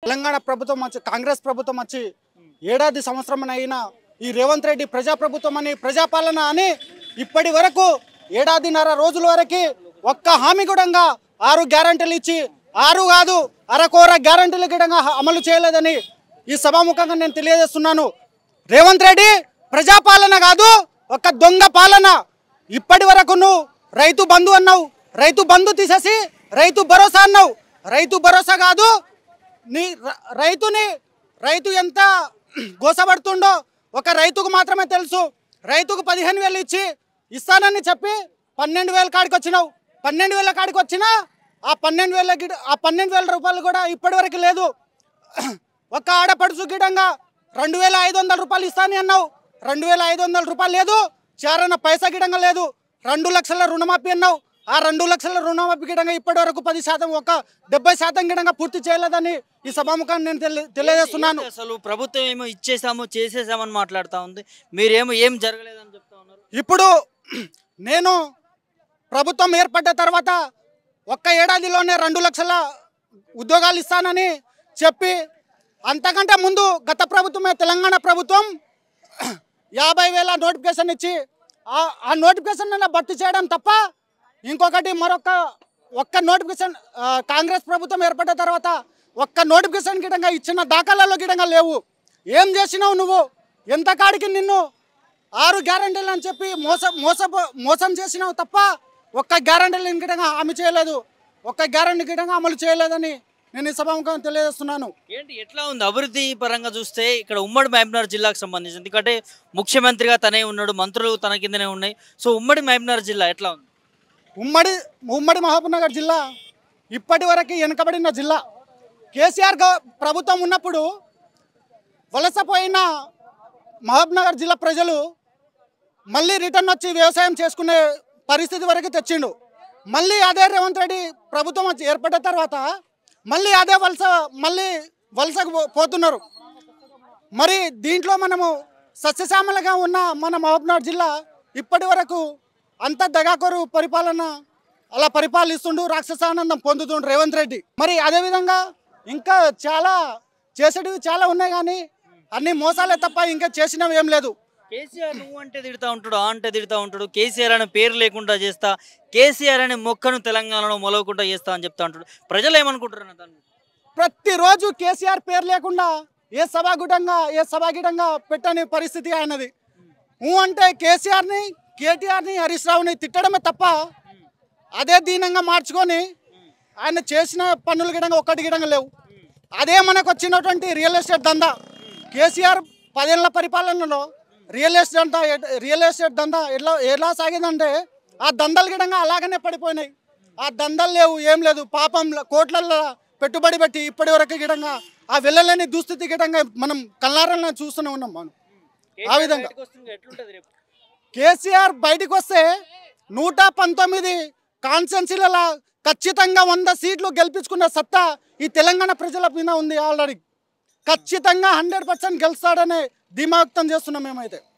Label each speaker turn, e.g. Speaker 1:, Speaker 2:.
Speaker 1: తెలంగాణ ప్రభుత్వం వచ్చి కాంగ్రెస్ ప్రభుత్వం వచ్చి ఏడాది సంవత్సరం అయినా ఈ రేవంత్ రెడ్డి ప్రజాప్రభుత్వం అని ప్రజాపాలన అని ఇప్పటి వరకు ఏడాదిన్నర రోజుల వరకు ఒక్క హామీ కూడా 6 గ్యారంటీలు ఇచ్చి 6 కాదు అరకోర గ్యారంటీలు కూడా అమలు చేయలేదని ఈ సభాముఖంగా నేను తెలియజేస్తున్నాను. రేవంత్ రెడ్డి ప్రజాపాలన కాదు, ఒక దొంగ పాలన. ఇప్పటి వరకు నువ్వు రైతు బంధు అన్నావు, రైతు బంధు తీసేసి రైతు భరోసా అన్నావు. రైతు భరోసా కాదు, నీ రైతు ఎంత గోసపడుతుండో ఒక రైతుకు మాత్రమే తెలుసు. రైతుకు 15,000 ఇస్తానని చెప్పి 12,000 కాడికి వచ్చినావు. 12,000 కాడికి వచ్చినా ఆ 12,000 రూపాయలు కూడా ఇప్పటి వరకు లేదు. ఒక ఆడపడుచు గిడంగా 2,500 రూపాయలు ఇస్తానని అన్నావు. 2,500 రూపాయలు లేదు, చారన్న పైసా గిడంగా లేదు. 2 లక్షల రుణమాఫీ అన్నావు. ఆ 2 లక్షల రుణమాఫీ గిడంగా ఇప్పటి వరకు 10%, ఒక 70% గిడంగా పూర్తి చేయలేదని ఈ సభాముఖాన్ని నేను తెలియజేస్తున్నాను.
Speaker 2: అసలు ప్రభుత్వం ఏమో ఇచ్చేసాము చేసేసామని మాట్లాడుతూ ఉంది, మీరేమో ఏం జరగలేదని చెప్తా ఉన్నారు.
Speaker 1: ఇప్పుడు నేను ప్రభుత్వం ఏర్పడ్డ తర్వాత ఒక్క ఏడాదిలోనే 2 లక్షల ఉద్యోగాలు ఇస్తానని చెప్పి, అంతకంటే ముందు గత ప్రభుత్వమే తెలంగాణ ప్రభుత్వం 50,000 నోటిఫికేషన్ ఇచ్చి ఆ నోటిఫికేషన్ భర్తీ చేయడం తప్ప ఇంకొకటి ఒక్క నోటిఫికేషన్ కాంగ్రెస్ ప్రభుత్వం ఏర్పడ్డ తర్వాత ఒక్క నోటిఫికేషన్ గిడంగా ఇచ్చిన దాఖలాల్లో గిడంగా లేవు. ఏం చేసినావు నువ్వు? ఎంత కాడికి నిన్ను 6 గ్యారంటీలు అని చెప్పి మోసం చేసినావు తప్ప ఒక్క గ్యారంటీలు గిడంగా హామీ చేయలేదు, ఒక్క గ్యారంటీ గిడంగా అమలు చేయలేదని నేను ఈ సభాముఖంగా తెలియజేస్తున్నాను.
Speaker 2: ఏంటి ఎట్లా ఉంది అభివృద్ధి పరంగా చూస్తే ఇక్కడ ఉమ్మడి మహబూబ్నగర్ జిల్లాకు సంబంధించి? ఎందుకంటే ముఖ్యమంత్రిగా తనే ఉన్నాడు, మంత్రులు తన కిందనే ఉన్నాయి. సో ఉమ్మడి మహబూబ్నగర్ జిల్లా ఎట్లా ఉంది?
Speaker 1: ఉమ్మడి మహబూబ్నగర్ జిల్లా ఇప్పటి వరకు వెనుకబడిన జిల్లా. కేసీఆర్ ప్రభుత్వం ఉన్నప్పుడు వలసపోయిన మహబూబ్నగర్ జిల్లా ప్రజలు మళ్ళీ రిటర్న్ వచ్చి వ్యవసాయం చేసుకునే పరిస్థితి వరకు తెచ్చిండు. మళ్ళీ అదే రేవంత్ రెడ్డి ప్రభుత్వం ఏర్పడ్డ తర్వాత మళ్ళీ అదే వలసకు పోతున్నారు. మరి దీంట్లో మనము సస్యశ్యామలుగా ఉన్న మన మహబూబ్నగర్ జిల్లా ఇప్పటి వరకు అంత దగాకోరు పరిపాలన అలా పరిపాలిస్తుండు, రాక్షసానందం పొందుతుండు రేవంత్ రెడ్డి. మరి అదేవిధంగా ఇంకా చాలా చేసేటివి చాలా ఉన్నాయి, కానీ అన్ని మోసాలే తప్ప ఇంకా చేసినవి ఏం లేదు.
Speaker 2: కేసీఆర్ నువ్వు అంటే తిడతా ఉంటాడు, ఆ అంటే తిడతా ఉంటాడు. కేసీఆర్ అనే పేరు లేకుండా చేస్తా, కేసీఆర్ అనే మొక్కను తెలంగాణలో మొలవకుండా చేస్తా అని చెప్తా ఉంటాడు. ప్రజలు ఏమనుకుంటారు దాన్ని?
Speaker 1: ప్రతిరోజు కేసీఆర్ పేరు లేకుండా ఏ సభాగిడంగా పెట్టని పరిస్థితి ఆయనది. అంటే కేసీఆర్ని, కేటీఆర్ని, హరీష్ రావుని తిట్టడమే తప్ప అదే దీనంగా మార్చుకొని ఆయన చేసిన పనులు గిడంగా ఒక్కటి గిడంగా లేవు. అదే మనకు వచ్చినటువంటి రియల్ ఎస్టేట్ దందా. కేసీఆర్ 10 ఏళ్ల పరిపాలనలో రియల్ ఎస్టేట్ దందా ఎలా సాగిందంటే ఆ దందాలు గిడంగా అలాగనే పడిపోయినాయి. ఆ దందాలు లేవు, ఏం లేదు. పాపం కోట్లల్లో పెట్టుబడి పెట్టి ఇప్పటి వరకు గిడంగా ఆ వెళ్ళలేని దుస్థితి గిడంగా మనం కళ్ళారని చూస్తూనే ఉన్నాం. మనం ఆ విధంగా కేసీఆర్ బయటకు వస్తే 119 కాన్స్టిట్యున్సీలలో ఖచ్చితంగా 100 సీట్లు గెలిపించుకున్న సత్తా ఈ తెలంగాణ ప్రజల మీద ఉంది. ఆల్రెడీ ఖచ్చితంగా 100% గెలుస్తాడనే ధీమా వ్యక్తం చేస్తున్నాం మేమైతే.